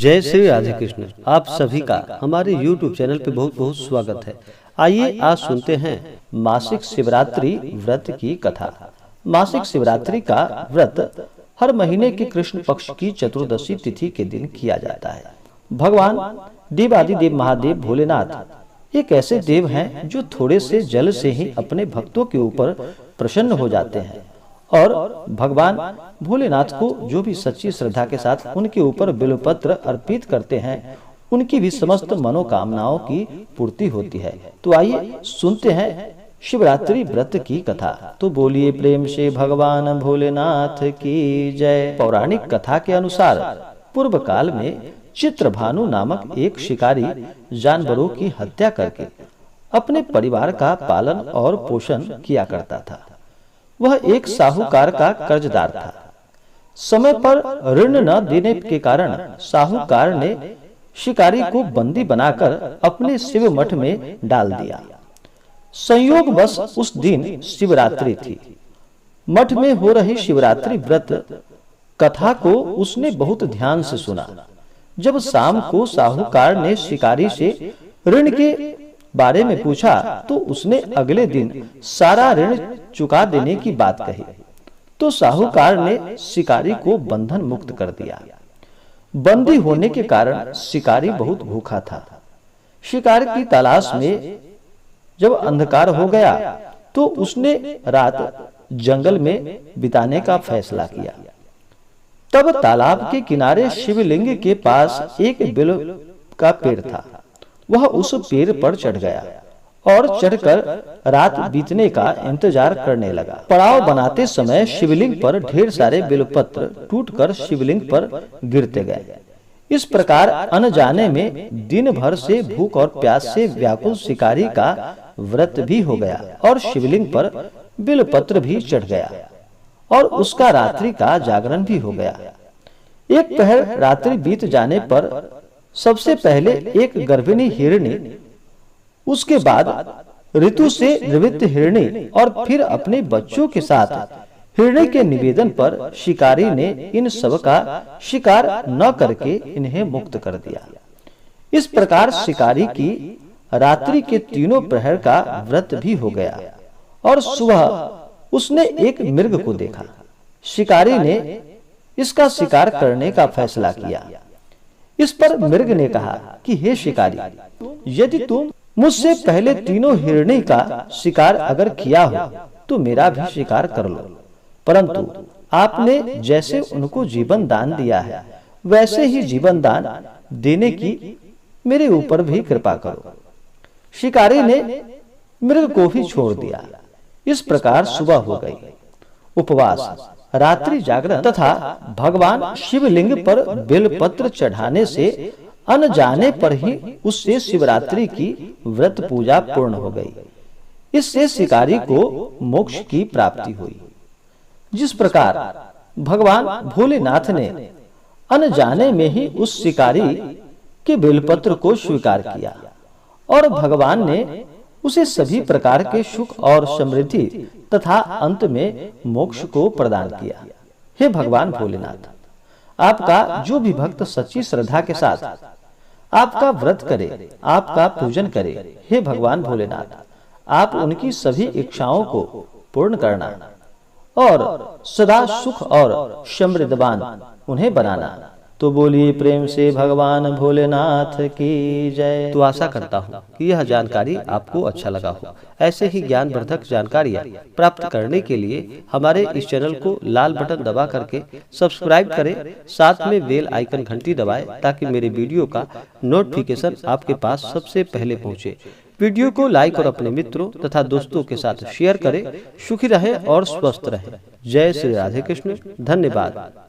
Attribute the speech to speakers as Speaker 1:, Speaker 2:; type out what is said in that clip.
Speaker 1: जय श्री राधे कृष्ण। आप सभी का हमारे YouTube चैनल पे बहुत बहुत स्वागत है। आइए आज सुनते हैं मासिक शिवरात्रि व्रत की कथा। मासिक शिवरात्रि का व्रत हर महीने के कृष्ण पक्ष की चतुर्दशी तिथि के दिन किया जाता है। भगवान देवादिदेव महादेव भोलेनाथ एक ऐसे देव हैं जो थोड़े से जल से ही अपने भक्तों के ऊपर प्रसन्न हो जाते हैं और भगवान भोलेनाथ को जो भी सच्ची श्रद्धा के साथ उनके ऊपर बिल्वपत्र अर्पित करते हैं उनकी भी समस्त मनोकामनाओं की पूर्ति होती है। तो आइए सुनते हैं शिवरात्रि व्रत की कथा। तो बोलिए प्रेम से भगवान भोलेनाथ की जय। पौराणिक कथा के अनुसार पूर्व काल में चित्रभानु नामक एक शिकारी जानवरों की हत्या करके अपने परिवार का पालन और पोषण किया करता था। वह एक साहूकार का कर्जदार था। समय पर ऋण न देने के कारण साहूकार ने शिकारी को बंदी बनाकर अपने शिव मठ में डाल दिया। संयोगवश उस दिन शिवरात्रि थी। मठ में हो रही शिवरात्रि व्रत कथा को उसने बहुत ध्यान से सुना। जब शाम को साहूकार ने शिकारी से ऋण के बारे में पूछा तो उसने अगले दिन सारा ऋण चुका देने की बात कही। तो साहूकार ने शिकारी को बंधन मुक्त कर दिया। बंदी होने के कारण शिकारी बहुत भूखा था। शिकार की तलाश में जब अंधकार हो गया तो उसने रात जंगल में बिताने का फैसला किया। तब तालाब के किनारे शिवलिंग के पास एक बिल्व का पेड़ था। वह उस पेड़ पर चढ़ गया और चढ़कर रात बीतने का इंतजार करने लगा। पड़ाव बनाते समय शिवलिंग पर ढेर सारे बिल्वपत्र टूटकर शिवलिंग पर गिरते गए। इस प्रकार अनजाने में दिन भर से भूख और प्यास से व्याकुल शिकारी का व्रत भी हो गया और शिवलिंग पर बिल्वपत्र भी चढ़ गया और उसका रात्रि का जागरण भी हो गया। एक पहर रात्रि बीत जाने पर सबसे पहले एक गर्भिणी हिरणी, उसके बाद ऋतु से निवृत्त हिरणी और फिर अपने बच्चों के साथ हिरणी के निवेदन पर शिकारी ने इन सब का शिकार न करके इन्हें मुक्त कर दिया। इस प्रकार शिकारी की रात्रि के तीनों प्रहर का व्रत भी हो गया और सुबह उसने एक मृग को देखा। शिकारी ने इसका शिकार करने का फैसला किया। इस पर मृग ने कहा कि हे शिकारी, यदि तुम मुझसे पहले तीनों हिरणी का शिकार अगर किया हो तो मेरा भी शिकार कर लो, परंतु आपने जैसे उनको जीवन दान दिया है वैसे ही जीवन दान देने की मेरे ऊपर भी कृपा करो। शिकारी ने मृग को भी छोड़ दिया। इस प्रकार सुबह हो गई। उपवास, रात्रि जागरण तथा भगवान शिवलिंग पर बेलपत्र चढ़ाने से अनजाने पर ही उससे शिवरात्रि की व्रत पूजा पूर्ण हो गई। इससे शिकारी को मोक्ष की प्राप्ति हुई। जिस प्रकार भगवान भोलेनाथ ने अनजाने में ही उस शिकारी के बेलपत्र को स्वीकार किया और भगवान ने उसे सभी प्रकार के सुख और समृद्धि तथा अंत में मोक्ष को प्रदान किया। हे भगवान भोलेनाथ, आपका जो भी भक्त सच्ची श्रद्धा के साथ आपका व्रत करे, आपका पूजन करे, हे भगवान भोलेनाथ, आप उनकी सभी इच्छाओं को पूर्ण करना और सदा सुख और समृद्धवान उन्हें बनाना। तो बोलिए प्रेम से भगवान भोलेनाथ की जय। तो आशा करता हूँ कि यह जानकारी आपको अच्छा लगा हो। ऐसे ही ज्ञानवर्धक जानकारियाँ प्राप्त करने के लिए हमारे इस चैनल को लाल बटन दबा करके सब्सक्राइब करें, साथ में बेल आइकन घंटी दबाएं ताकि मेरे वीडियो का नोटिफिकेशन आपके पास सबसे पहले पहुँचे। वीडियो को लाइक और अपने मित्रों तथा दोस्तों के साथ शेयर करें। सुखी रहे और स्वस्थ रहे। जय श्री राधे कृष्ण। धन्यवाद।